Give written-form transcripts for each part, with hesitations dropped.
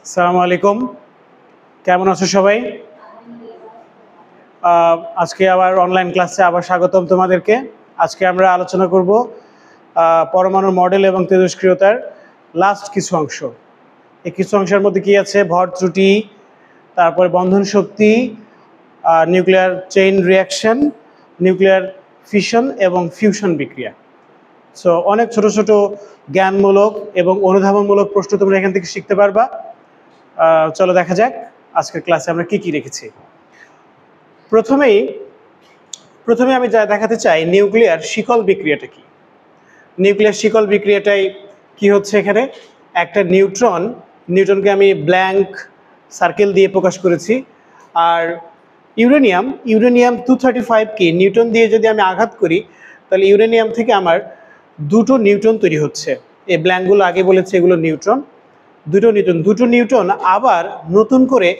আসসালামু আলাইকুম, কেমন আছো সবাই? আজকে আবার অনলাইন ক্লাসে আবার স্বাগতম তোমাদেরকে। আজকে আমরা আলোচনা করব পরমাণু মডেল এবং তেজস্ক্রিয়তার লাস্ট কিছু অংশ। এই কিছু অংশের মধ্যে কি আছে? ভর ত্রুটি, তারপরে বন্ধন শক্তি, nuclear chain reaction, nuclear fission এবং ফিউশন বিক্রিয়া। সো অনেক ছোট ছোট জ্ঞানমূলক এবং অনুধাবনমূলক প্রশ্ন তোমরা এখান থেকে শিখতে পারবা। চলো দেখা যাক আজকের ক্লাসে আমরা কি কি রেখেছি। প্রথমে আমি যা দেখাতে চাই, নিউক্লিয়ার শিকল বিক্রিয়াটা কি। নিউক্লিয়ার শিকল বিক্রিয়াটাই কি হচ্ছে এখানে, একটা নিউটনকে আমি ব্ল্যাঙ্ক সার্কেল দিয়ে প্রকাশ করেছি। আর ইউরেনিয়াম 235কে নিউটন দিয়ে যদি আমি আঘাত করি, তাহলে ইউরেনিয়াম থেকে আমার দুটো নিউটন তৈরি হচ্ছে। এই ব্ল্যাঙ্কগুলো আগে বলেছে এগুলো নিউট্রন, দুটো নিউটন আবার নতুন করে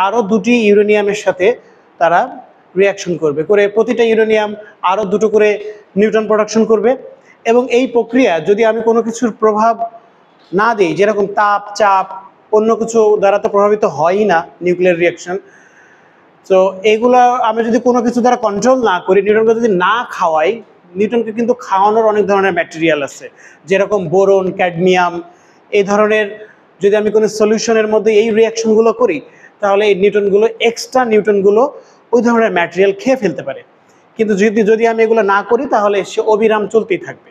আরও দুটি ইউরেনিয়ামের সাথে তারা রিয়াকশন করবে, প্রতিটা ইউরেনিয়াম আরও দুটো করে নিউটন প্রোডাকশন করবে। এবং এই প্রক্রিয়া যদি আমি কোনো কিছুর প্রভাব না দিই, যেরকম তাপ, চাপ, অন্য কিছু দ্বারা তো প্রভাবিত হয়ই না নিউক্লিয়ার রিয়াকশন। তো এইগুলো আমি যদি কোনো কিছু দ্বারা কন্ট্রোল না করি, নিউটনকে যদি না খাওয়াই, নিউটনকে কিন্তু খাওয়ানোর অনেক ধরনের ম্যাটেরিয়াল আছে, যেরকম বোরন, ক্যাডমিয়াম, এই ধরনের। যদি আমি কোনো সলিউশনের মধ্যে এই রিয়াকশনগুলো করি, তাহলে এই এক্সট্রা নিউটনগুলো ওই ধরনের ম্যাটেরিয়াল খেয়ে ফেলতে পারে। কিন্তু যদি আমি এগুলো না করি, তাহলে সে অবিরাম চলতেই থাকবে।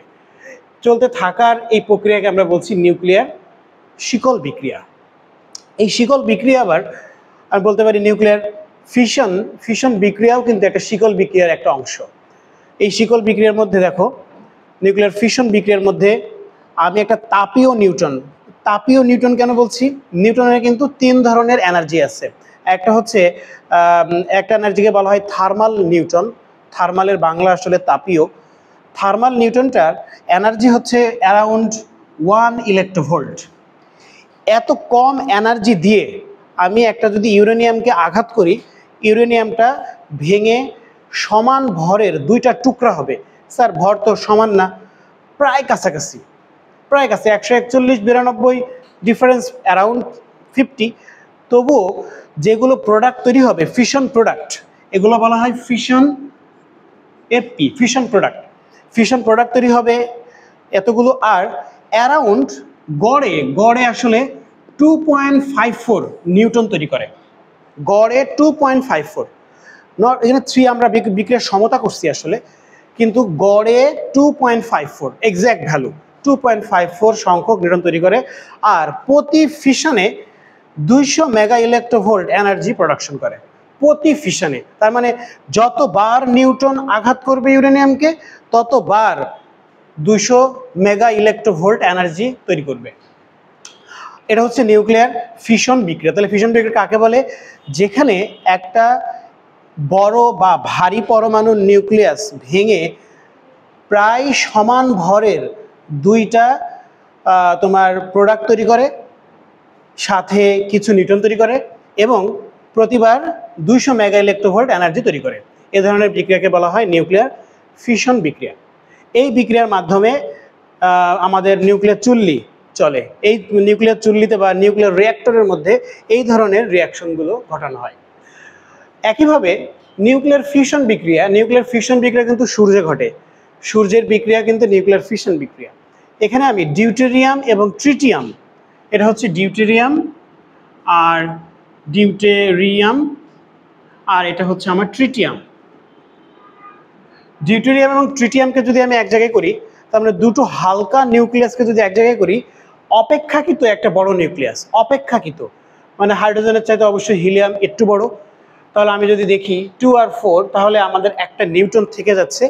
চলতে থাকার এই প্রক্রিয়াকে আমরা বলছি নিউক্লিয়ার শিকল বিক্রিয়া। এই শিকল বিক্রিয়া আবার আমি বলতে পারি নিউক্লিয়ার ফিশন বিক্রিয়াও কিন্তু একটা শিকল বিক্রিয়ার একটা অংশ। এই শিকল বিক্রিয়ার মধ্যে দেখো, নিউক্লিয়ার ফিশন বিক্রিয়ার মধ্যে আমি একটা তাপীয় নিউটন কেন বলছি? নিউটনের কিন্তু 3 ধরনের এনার্জি আছে। একটা হচ্ছে একটা এনার্জিকে বলা হয় থার্মাল নিউটন। থার্মালের বাংলা আসলে তাপীয়। থার্মাল নিউটনটার এনার্জি হচ্ছে অ্যারাউন্ড 1 ইলেকট্রোভোল্ট। এত কম এনার্জি দিয়ে আমি একটা যদি ইউরেনিয়ামকে আঘাত করি, ইউরেনিয়ামটা ভেঙে সমান ভরের দুইটা টুকরা হবে। স্যার, ভর তো সমান না, প্রায় কাছাকাছি 141, 92, ডিফারেন্স অ্যারাউন্ড 50। তবুও যেগুলো প্রোডাক্ট তৈরি হবে, ফিশন প্রোডাক্ট, এগুলো বলা হয় ফিশন প্রোডাক্ট তৈরি হবে এতগুলো। আর অ্যারাউন্ড গড়ে আসলে 2.54 নিউটন তৈরি করে, গড়ে 2.54। এখানে 3 আমরা বিক্রিয়ার সমতা করছি আসলে, কিন্তু গড়ে 2.54 এক্স্যাক্ট ভ্যালু 2.54 সংখ্যক নিউটন তৈরি করে। আর প্রতি ফিশনে 200 মেগা ইলেকট্রোভোল্ট এনার্জি প্রোডাকশন করে প্রতি ফিশনে। তার মানে যতবার নিউটন আঘাত করবে ইউরেনিয়ামকে, ততবার 200 মেগা ইলেকট্রোভোল্ট এনার্জি তৈরি করবে। এটা হচ্ছে নিউক্লিয়ার ফিশন বিক্রিয়া। তাহলে ফিশন বিক্রিয়া কাকে বলে? যেখানে একটা বড় বা ভারী পরমাণুর নিউক্লিয়াস ভেঙে প্রায় সমান ভরের দুইটা তোমার প্রোডাক্ট তৈরি করে, সাথে কিছু নিউটন তৈরি করে, এবং প্রতিবার 200 মেগা ইলেকট্রোভোল্ট এনার্জি তৈরি করে। এ ধরনের বিক্রিয়াকে বলা হয় নিউক্লিয়ার ফিশন বিক্রিয়া। এই বিক্রিয়ার মাধ্যমে আমাদের নিউক্লিয়ার চুল্লি চলে। এই নিউক্লিয়ার চুল্লিতে বা নিউক্লিয়ার রিঅ্যাক্টরের মধ্যে এই ধরনের রিয়াকশনগুলো ঘটানো হয়। একইভাবে নিউক্লিয়ার ফিশন বিক্রিয়া কিন্তু সূর্যে ঘটে। সূর্যের বিক্রিয়া কিন্তু নিউক্লিয়ার ফিশন বিক্রিয়া। এখানে আমি ডিউটেরিয়াম এবং ট্রিটিয়াম, এটা হচ্ছে ডিউটেরিয়াম আর এটা হচ্ছে আমার ট্রিটিয়াম। ডিউটেরিয়াম এবং ট্রিটিয়ামকে যদি আমি এক জায়গায় করি, তার মানে দুটো হালকা নিউক্লিয়াসকে যদি এক জায়গায় করি, অপেক্ষাকৃত একটা বড় নিউক্লিয়াস, মানে হাইড্রোজেনের চাইতে অবশ্যই হিলিয়াম একটু বড়। তাহলে আমি যদি দেখি 2 আর 4, তাহলে আমাদের একটা নিউটন থেকে যাচ্ছে,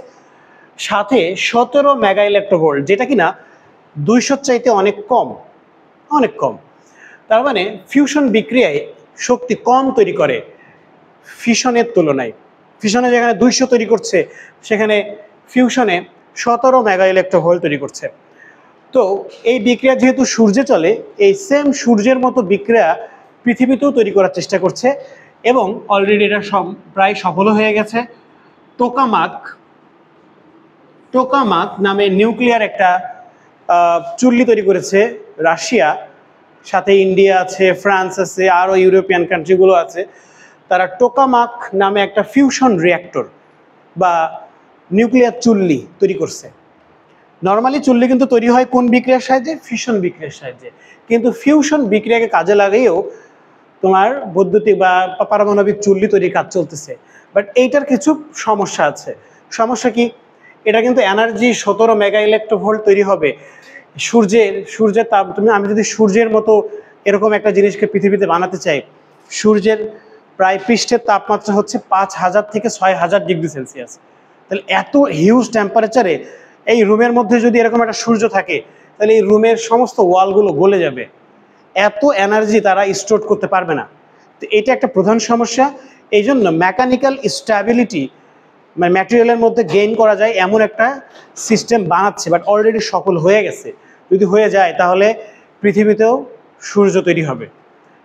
সাথে 17 মেগা ইলেকট্রোভোল্ট, যেটা কিনা 200 চাইতে অনেক কম। তার মানে ফিউশন বিক্রিয়ায় শক্তি কম তৈরি করে ফিশনের তুলনায়। ফিশনে যেখানে 200 তৈরি করছে, সেখানে ফিউশনে 17 মেগা ইলেকট্রোভোল্ট তৈরি করছে। তো এই বিক্রিয়া যেহেতু সূর্যে চলে, এই সেম সূর্যের মতো বিক্রিয়া পৃথিবীতেও তৈরি করার চেষ্টা করছে, এবং অলরেডি এটা প্রায় সফল হয়ে গেছে। টোকামাক নামে নিউক্লিয়ার একটা চুল্লি তৈরি করেছে রাশিয়া, সাথে ইন্ডিয়া আছে, ফ্রান্স আছে, আরও ইউরোপিয়ান কান্ট্রিগুলো আছে। তারা টোকামাক নামে একটা ফিউশন রিঅ্যাক্টর বা নিউক্লিয়ার চুল্লি তৈরি করছে। নর্মালি চুল্লি কিন্তু তৈরি হয় কোন বিক্রিয়ার সাহায্যে? ফিউশন বিক্রিয়ার সাহায্যে। কিন্তু ফিউশন বিক্রিয়াকে কাজে লাগিয়েও তোমার বৈদ্যুতিক বা পারমাণবিক চুল্লি তৈরির কাজ চলতেছে। বাট এইটার কিছু সমস্যা আছে। সমস্যা কি? এটা কিন্তু এনার্জি 17 মেগা ইলেকট্রোভোল্ট তৈরি হবে। সূর্যের তাপ, আমি যদি সূর্যের মতো এরকম একটা জিনিসকে পৃথিবীতে বানাতে চাই, সূর্যের প্রায় পৃষ্ঠের তাপমাত্রা হচ্ছে 5000 থেকে 6000 ডিগ্রি সেলসিয়াস। তাহলে এত হিউজ টেম্পারেচারে এই রুমের মধ্যে যদি এরকম একটা সূর্য থাকে, তাহলে এই রুমের সমস্ত ওয়ালগুলো গলে যাবে। এত এনার্জি তারা স্টোর করতে পারবে না। তো এটা একটা প্রধান সমস্যা। এই জন্য মেকানিক্যাল স্ট্যাবিলিটি মানে ম্যাটেরিয়ালের মধ্যে গেইন করা যায় এমন একটা সিস্টেম বানাচ্ছে, বাট অলরেডি সফল হয়ে গেছে। যদি হয়ে যায় তাহলে পৃথিবীতেও সূর্য তৈরি হবে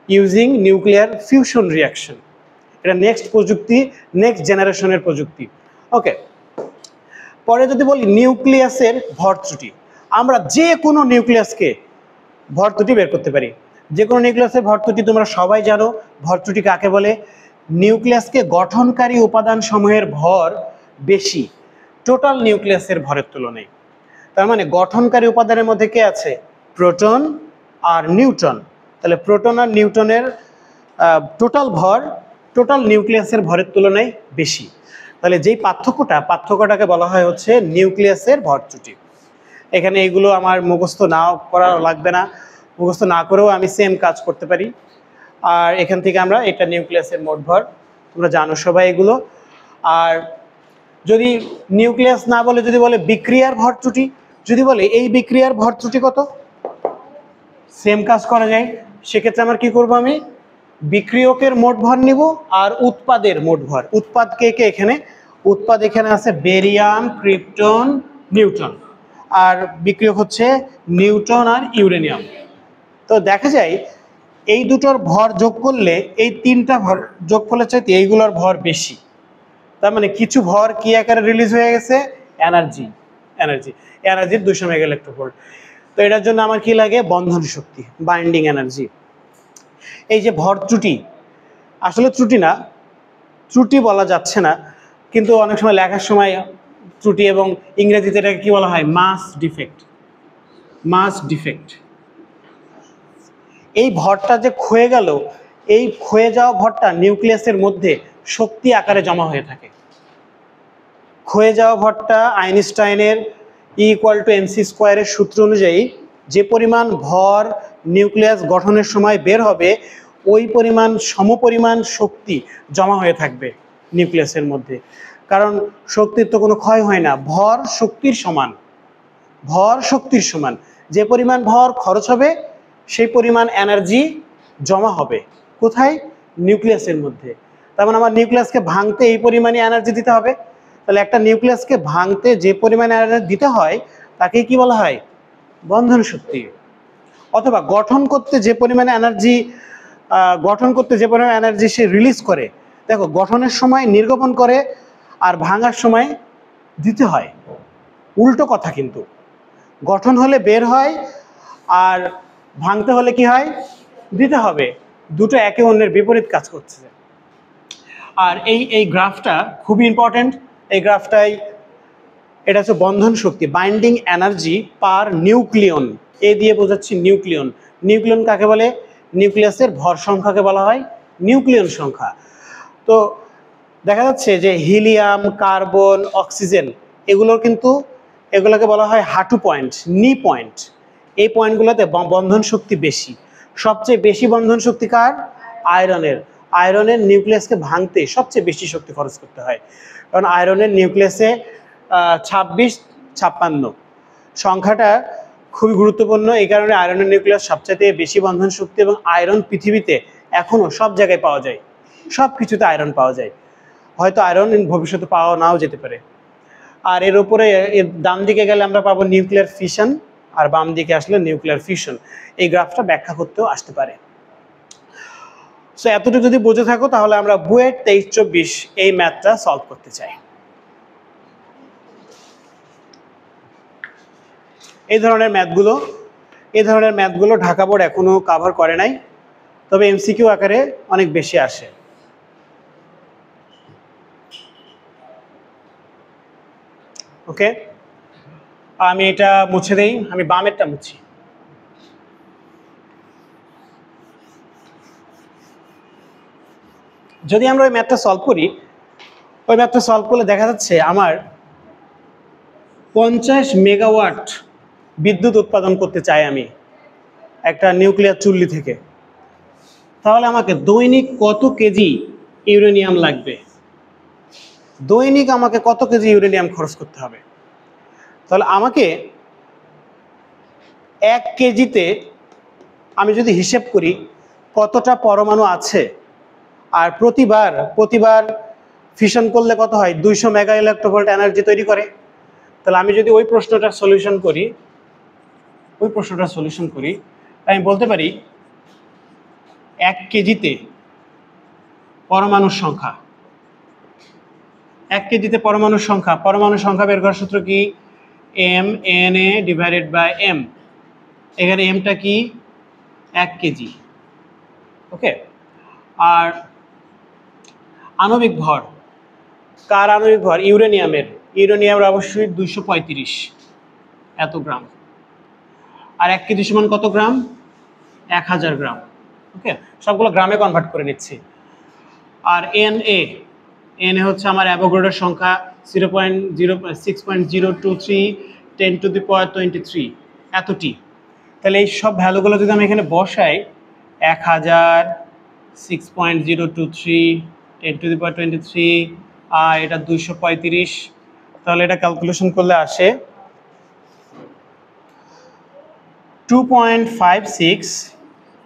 ইউজিং নিউক্লিয়ার ফিউশন রিঅ্যাকশন। এটা নেক্সট প্রযুক্তি, নেক্সট জেনারেশনের প্রযুক্তি। ওকে, পরে যদি বলি নিউক্লিয়াসের ভর ত্রুটি, আমরা যে কোনো নিউক্লিয়াসকে ভর ত্রুটি বের করতে পারি। যে কোনো নিউক্লিয়াসের ভর ত্রুটি তোমরা সবাই জানো। ভর ত্রুটি কাকে বলে? নিউক্লিয়াসকে গঠনকারী উপাদান সমূহের ভর বেশি টোটাল নিউক্লিয়াসের ভরের তুলনায়। তার মানে গঠনকারী উপাদানের মধ্যে কে আছে? প্রোটন আর নিউট্রন। তাহলে প্রোটন আর নিউট্রনের টোটাল ভর টোটাল নিউক্লিয়াসের ভরের তুলনায় বেশি। তাহলে যেই পার্থক্যটাকে বলা হয় হচ্ছে নিউক্লিয়াসের ভর ত্রুটি। এখানে এগুলো আমার মুখস্থ নাও করা লাগবে না, মুখস্থ না করেও আমি সেম কাজ করতে পারি। আর এখান থেকে আমরা এটা নিউক্লিয়াসের মোট ভর, তোমরা জানো সবাই এগুলো। আর যদি নিউক্লিয়াস না বলে যদি বলে বিক্রিয়ার ভর ত্রুটি, যদি বলে এই বিক্রিয়ার ভর ত্রুটি কত, সেম কাজ করা যায়। সেক্ষেত্রে আমার কি করব? আমি বিক্রিয়কের মোট ভর নিব আর উৎপাদের মোট ভর। উৎপাদ কে কে এখানে? উৎপাদ এখানে আছে বেরিয়াম, ক্রিপ্টন, নিউট্রন। আর বিক্রিয়ক হচ্ছে নিউট্রন আর ইউরেনিয়াম। তো দেখা যায় এই দুটোর ভর যোগ করলে, এই তিনটা ভর যোগ করলে চাইতে এইগুলোর ভর বেশি। তার মানে কিছু ভর কি আকারে রিলিজ হয়ে গেছে? এনার্জির 200 মেগা ইলেকট্রোভোল্ট। তো এটার জন্য আমার কি লাগে? বন্ধন শক্তি, বাইন্ডিং এনার্জি। এই যে ভর ত্রুটি, আসলে ত্রুটি না, ত্রুটি বলা যাচ্ছে না, কিন্তু অনেক সময় লেখার সময় ত্রুটি, এবং ইংরেজিতে এটাকে কি বলা হয়? মাস ডিফেক্ট। এই ভরটা যে ক্ষয়ে গেল, এই ক্ষয়ে যাওয়া ভরটা নিউক্লিয়াসের মধ্যে শক্তি আকারে জমা হয়ে থাকে। ক্ষয়ে যাওয়া ভরটা আইনস্টাইনের E=mc² সূত্র অনুযায়ী যে পরিমাণ ভর নিউক্লিয়াস গঠনের সময় বের হবে, ওই পরিমাণ সমপরিমাণ শক্তি জমা হয়ে থাকবে নিউক্লিয়াসের মধ্যে। কারণ শক্তির তো কোনো ক্ষয় হয় না, ভর শক্তির সমান। যে পরিমাণ ভর খরচ হবে সেই পরিমাণ এনার্জি জমা হবে কোথায়? নিউক্লিয়াসের মধ্যে। তার মানে আমার নিউক্লিয়াসকে ভাঙতে এই পরিমাণে এনার্জি দিতে হবে। তাহলে একটা নিউক্লিয়াসকে ভাঙতে যে পরিমাণে এনার্জি দিতে হয় তাকে কি বলা হয়? বন্ধন শক্তি। অথবা গঠন করতে যে পরিমাণে এনার্জি সে রিলিজ করে, দেখো গঠনের সময় নির্গমন করে আর ভাঙার সময় দিতে হয়, উল্টো কথা কিন্তু। গঠন হলে বের হয় আর ভাঙতে হলে কি হয়? দিতে হবে। দুটো একে অন্যের বিপরীত কাজ করছে। আর এই গ্রাফটা খুবই ইম্পর্টেন্ট। এই গ্রাফটাই, এটা হচ্ছে বন্ধন শক্তি, বাইন্ডিং এনার্জি পার নিউক্লিয়ন। এ দিয়ে বোঝাচ্ছি নিউক্লিয়ন। নিউক্লিয়ন কাকে বলে? নিউক্লিয়াসের ভর সংখ্যাকে বলা হয় নিউক্লিয়ন সংখ্যা। তো দেখা যাচ্ছে যে হিলিয়াম, কার্বন, অক্সিজেন এগুলোকে বলা হয় হাঁটু পয়েন্ট, নি পয়েন্ট। এই পয়েন্টগুলোতে বন্ধন শক্তি বেশি। সবচেয়ে বেশি বন্ধন শক্তি কার? আয়রনের নিউক্লিয়াসকে ভাঙতে সবচেয়ে বেশি শক্তি খরচ করতে হয়। কারণ আয়রনের নিউক্লিয়াসে 26-56 সংখ্যাটা খুবই গুরুত্বপূর্ণ। এই কারণে আয়রনের নিউক্লিয়াস সবচেয়ে বেশি বন্ধন শক্তি, এবং আয়রন পৃথিবীতে এখনও সব জায়গায় পাওয়া যায়, সব কিছুতে আয়রন পাওয়া যায়। হয়তো আয়রন ভবিষ্যতে পাওয়া নাও যেতে পারে। আর এর উপরে এর ডান দিকে গেলে আমরা পাবো নিউক্লিয়ার ফিশন, আর বাম দিকে আসলে নিউক্লিয়ার ফিউশন। এই গ্রাফটা ব্যাখ্যা করতেও আসতে পারে। সো এতটুকু যদি বুঝে থাকো তাহলে আমরা বুয়েট 23-24 এই ম্যাথটা সলভ করতে চাই। এই ধরনের ম্যাথগুলো ঢাকা বোর্ড এখনো কভার করে নাই, তবে এমসিকিউ আকারে অনেক বেশি আসে। ওকে, আমি এটা মুছে দেই, আমি বামেরটা মুছি। যদি আমরা ওই ম্যাথটা সলভ করি, ওই ম্যাথটা সলভ করলে দেখা যাচ্ছে আমার 50 মেগাওয়াট বিদ্যুৎ উৎপাদন করতে চাই আমি একটা নিউক্লিয়ার চুল্লি থেকে, তাহলে আমাকে দৈনিক কত কেজি ইউরেনিয়াম লাগবে, দৈনিক আমাকে কত কেজি ইউরেনিয়াম খরচ করতে হবে। তাহলে আমাকে 1 কেজিতে আমি যদি হিসেব করি কতটা পরমাণু আছে, আর প্রতিবার ফিশন করলে কত হয়, 200 মেগা ইলেকট্রোভোল্ট এনার্জি তৈরি করে। তাহলে আমি যদি ওই প্রশ্নটার সলিউশন করি, আমি বলতে পারি 1 কেজিতে পরমাণুর সংখ্যা, 1 কেজিতে পরমাণুর সংখ্যা বের করার সূত্র কি, mNa ডিভাইডেড বাই m। এখানে mটা কি, 1 কেজি। ওকে, আর আণবিক ভর, কার আণবিক ভর, ইউরেনিয়ামের অবশ্যই 235 এত গ্রাম। আর 1 কেজি সমান কত গ্রাম, 1000 গ্রাম। ওকে, সবগুলো গ্রামে কনভার্ট করে নিচ্ছি। আর Na হচ্ছে আমার অ্যাভোগাড্রোর সংখ্যা 0.6.023 10 টু দি পাওয়ার 23 এতটি। তাহলে এই সব ভ্যালুগুলো যদি আমি এখানে বসাই, 1000, 6.023 10 টু দি পাওয়ার 23 আর এটা 235, তাহলে এটা ক্যালকুলেশন করলে আসে 2.56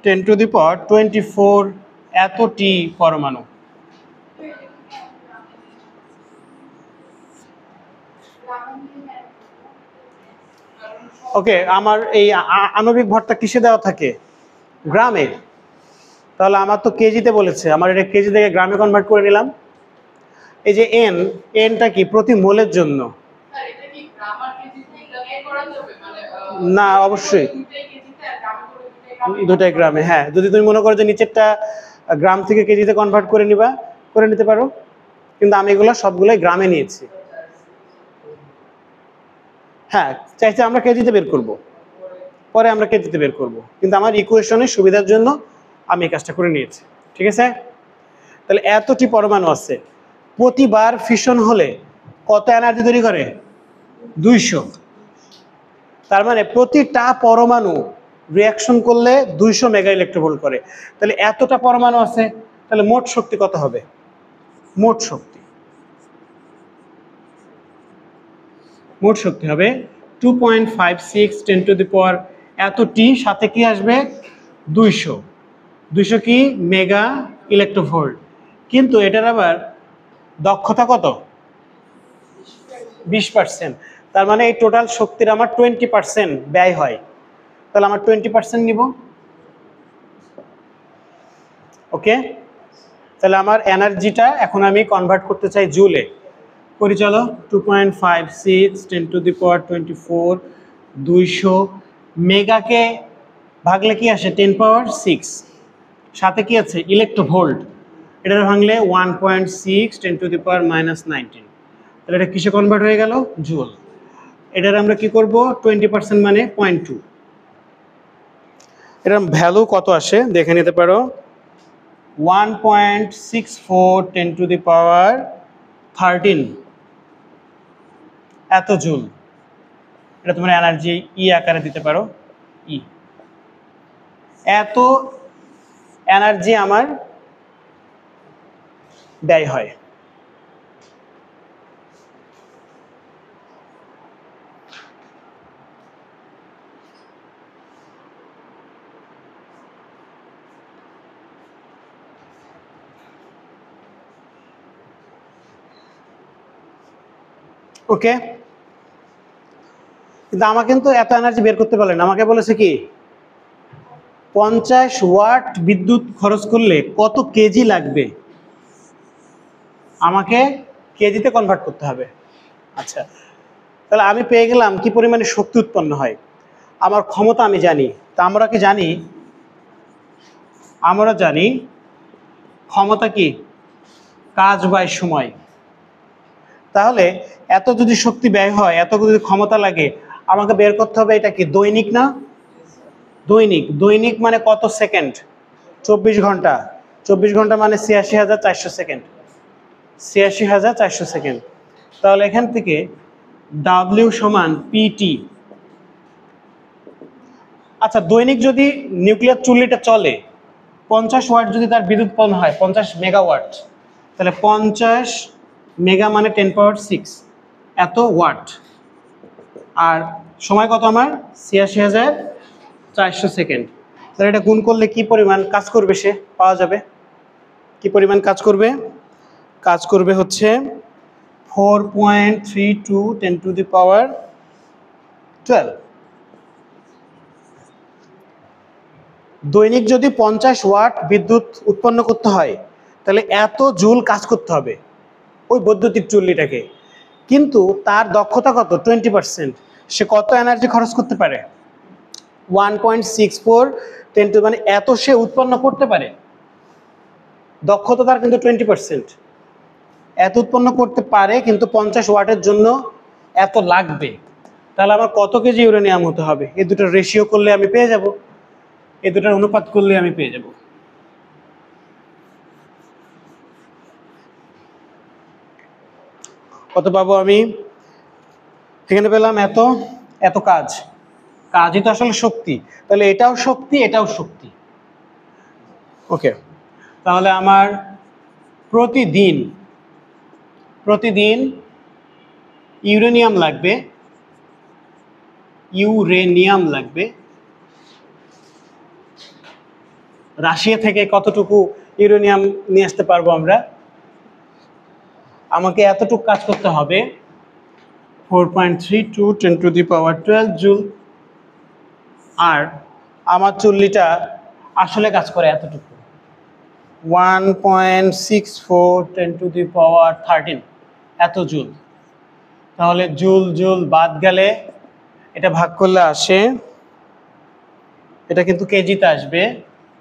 10 টু দি পাওয়ার 24 এতটি পরমাণু। ওকে, আমার এই আণবিক ভরটা কিসে দেওয়া থাকে, গ্রামে। তাহলে আমার তো কেজিতে বলেছে, আমার এটা কেজি থেকে গ্রামে কনভার্ট করে নিলাম। এই যে এনটা কি, প্রতি মোলের জন্য। না, অবশ্যই দুটাই গ্রামে। হ্যাঁ, যদি তুমি মনে করো যে নিচেরটা গ্রাম থেকে কেজিতে কনভার্ট করে নিতে পারো, কিন্তু আমি এগুলো সবগুলোই গ্রামে নিয়েছি। হ্যাঁ, চাইছে আমরা কেজিতে বের করব, পরে আমরা কেজিতে বের করব, কিন্তু আমার ইকুয়েশনের সুবিধার জন্য আমি এই কাজটা করে নিয়েছি। ঠিক আছে, তাহলে এতটি পরমাণু আছে, প্রতিবার ফিশন হলে কত এনার্জি তৈরি করে, 200। তার মানে প্রতিটা পরমাণু রিয়াকশন করলে 200 মেগা ইলেকট্রোভোল্ট করে। তাহলে এতটা পরমাণু আছে, তাহলে মোট শক্তি কত হবে, মোট শক্তি হবে 2.56 10 টু দি পাওয়ার এতটি, সাথে কি আসবে, 200 কি, মেগা ইলেকট্রোভোল্ট। কিন্তু এটার আবার দক্ষতা কত, 20%। তার মানে এই টোটাল শক্তির আমার 20% ব্যয় হয়। তাহলে আমার 20% নিব। ওকে, তাহলে আমার এনার্জিটা এখন আমি কনভার্ট করতে চাই জুলে। করি চলো, 2.56 10 টু দি পাওয়ার 24 200 মেগাকে ভাগলে কি আসে, 10 পাওয়ার 6, সাথে কি আছে, ইলেকট্রোভোল্ট। এটা ভাঙলে 1.6 10 টু দি পাওয়ার -19। তাহলে এটা কিসে কনভার্ট হয়ে গেল, জুল। এটার আমরা কি করব, 20% মানে 0.2। এটার ভ্যালু কত আসে দেখে নিতে পারো, 1.64 10 টু দি পাওয়ার 13 এত জুল। এটা তোমার এনার্জি আকারে দিতে পারো, এত এনার্জি আমার ব্যয় হয়। ওকে, কিন্তু আমাকে কিন্তু এত এনার্জি বের করতে পারলেন, আমাকে বলেছে কি 50 ওয়াট বিদ্যুৎ খরচ করলে কত কেজি লাগবে, আমাকে কেজিতে কনভার্ট করতে হবে। আচ্ছা, তাহলে আমি পেয়ে গেলাম কি পরিমাণে শক্তি উৎপন্ন হয়। আমার ক্ষমতা আমি জানি। তা আমরা কি জানি? আমরা জানি ক্ষমতা কি? কাজ বাই সময়। তাহলে এত যদি শক্তি ব্যয় হয়, এত যদি ক্ষমতা লাগে, আমাকে বের করতে হবে এটা কি দৈনিক না? দৈনিক। দৈনিক মানে কত সেকেন্ড? 24 ঘন্টা। 24 ঘন্টা মানে ৮৬,৪০০ সেকেন্ড। ৮৬,৪০০ সেকেন্ড। তাহলে এখান থেকে ডাব্লিউ সমান পিটি। আচ্ছা, দৈনিক যদি নিউক্লিয়ার চুল্লিটা চলে, 50 ওয়াট যদি তার বিদ্যুৎ উৎপন্ন হয়, 50 মেগাওয়াট, তাহলে 50 মেগা মানে 10 পাওয়ার 6 এত ওয়াট। আর সময় কত আমার? ৮৬,৪০০ সেকেন্ড। তাহলে এটা গুণ করলে কি পরিমাণ কাজ করবে সে পাওয়া যাবে? কি পরিমাণ কাজ করবে? কাজ করবে হচ্ছে 4.32 10^12। দৈনিক যদি 50 ওয়াট বিদ্যুৎ উৎপন্ন করতে হয়, তাহলে এত জুল কাজ করতে হবে ওই বৈদ্যুতিক চুল্লিটাকে। কিন্তু তার দক্ষতা কত? 20%। সে কত এনার্জি খরচ করতে পারে? 1.64 মানে এত সে উৎপন্ন করতে পারে। দক্ষতা তার কিন্তু 20%। এত উৎপন্ন করতে পারে, কিন্তু 50 ওয়াটের জন্য এত লাগবে। তাহলে আমার কত কেজি ইউরেনিয়াম হতে হবে? এই দুটোর রেশিও করলে আমি পেয়ে যাব, এই দুটোর অনুপাত করলে আমি পেয়ে যাব। কত পাবো আমি? এখানে পেলাম এত। এত কাজ, কাজই তো আসলে শক্তি। তাহলে এটাও শক্তি, এটাও শক্তি। ওকে, তাহলে আমার প্রতিদিন ইউরেনিয়াম লাগবে, রাশিয়া থেকে কতটুকু ইউরেনিয়াম নিয়ে আসতে পারবো আমরা? আমাকে এতটুকু কাজ করতে হবে, 4.32 10^12 জুল। আর আমার চুল্লিটা আসলে কাজ করে এতটুকু, 1.64 10^13 এত জুল। তাহলে জুল জুল বাদ গেলে এটা ভাগ করলে আসে, এটা কিন্তু কেজিতে আসবে,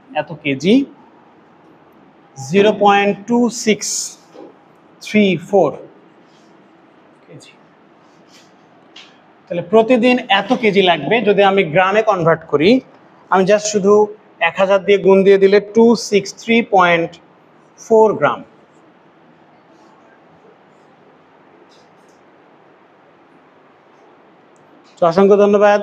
এত কেজি, 0.2634 কেজি। তাহলে প্রতিদিন এত কেজি লাগবে। যদি আমি গ্রামে কনভার্ট করি, আমি জাস্ট শুধু 1000 দিয়ে গুণ দিয়ে দিলে 263.4 গ্রাম। অসংখ্য ধন্যবাদ।